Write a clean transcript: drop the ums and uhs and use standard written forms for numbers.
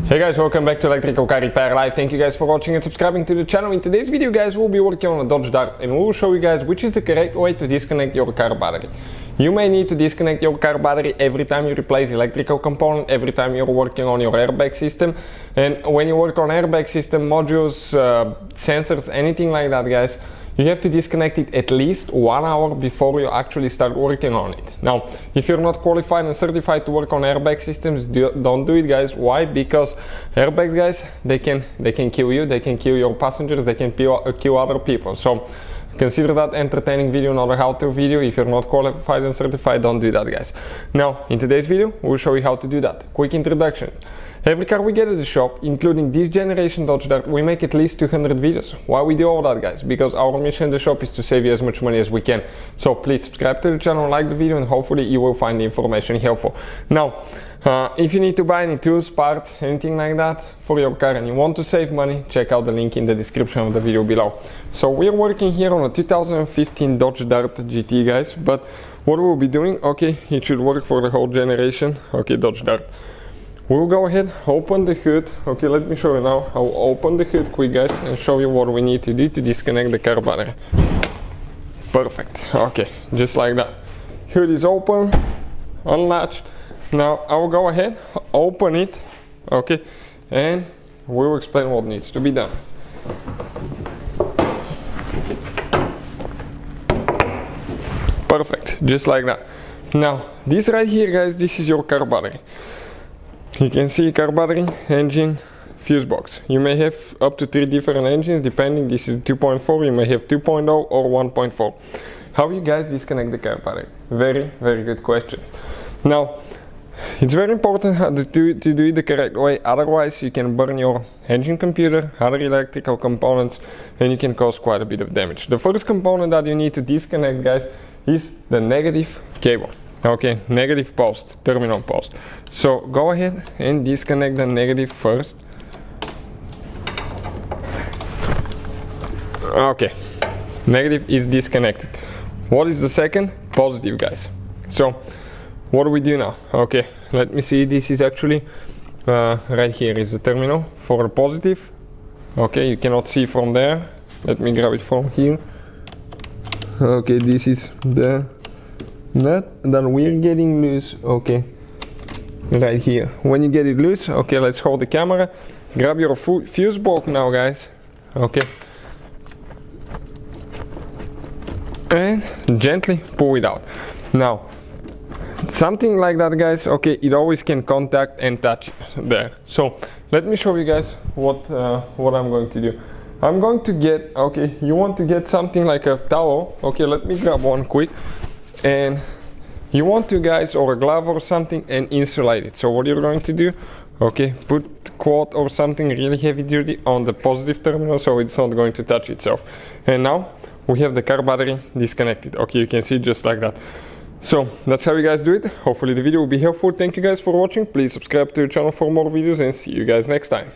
Hey guys, welcome back to Electrical Car Repair Live. Thank you guys for watching and subscribing to the channel. In today's video guys, we'll be working on a Dodge Dart and we'll show you guys which is the correct way to disconnect your car battery. You may need to disconnect your car battery every time you replace electrical component, every time you're working on your airbag system. And when you work on airbag system, modules, sensors, anything like that guys, you have to disconnect it at least 1 hour before you actually start working on it. Now, if you're not qualified and certified to work on airbag systems, don't do it guys. Why? Because airbags guys, they can kill you, they can kill your passengers, they can kill other people. So consider that entertaining video, not a how-to video. If you're not qualified and certified, don't do that guys. Now, in today's video, we'll show you how to do that. Quick introduction. Every car we get at the shop, including this generation Dodge Dart, we make at least 200 videos. Why we do all that guys? Because our mission in the shop is to save you as much money as we can. So please subscribe to the channel, like the video, and hopefully you will find the information helpful. Now, if you need to buy any tools, parts, anything like that for your car and you want to save money, check out the link in the description of the video below. So we're working here on a 2015 Dodge Dart GT guys, but what we'll be doing, okay, it should work for the whole generation, okay, Dodge Dart. We'll go ahead, open the hood. Okay, let me show you now. I'll open the hood quick guys and show you what we need to do to disconnect the car battery. Perfect, okay, just like that. Hood is open, unlatched. Now I'll go ahead, open it, okay, and we'll explain what needs to be done. Perfect, just like that. Now, this right here guys, this is your car battery. You can see car battery, engine, fuse box. You may have up to 3 different engines depending. This is 2.4, you may have 2.0 or 1.4. How you guys disconnect the car battery? Very good question. Now, it's very important to do it the correct way, otherwise you can burn your engine computer, other electrical components, and you can cause quite a bit of damage. The first component that you need to disconnect guys is the negative cable. Okay, negative post, terminal post. So go ahead and disconnect the negative first. Okay, negative is disconnected. What is the second? Positive guys. So what do we do now? Okay, let me see, this is actually right here is the terminal for the positive. Okay, you cannot see from there. Let me grab it from here. Okay, this is the nut that we're getting loose, okay, right here. When you get it loose, okay, let's hold the camera, grab your fuse box now guys, okay, and gently pull it out. Now, something like that guys, okay, it always can contact and touch there. So let me show you guys what I'm going to do. I'm going to get, okay, you want to get something like a towel, okay, let me grab one quick. And you want to guys, or a glove or something, and insulate it. So what you're going to do, okay, put quad or something really heavy duty on the positive terminal so it's not going to touch itself. And now we have the car battery disconnected. Okay, you can see just like that. So that's how you guys do it. Hopefully the video will be helpful. Thank you guys for watching. Please subscribe to the channel for more videos and see you guys next time.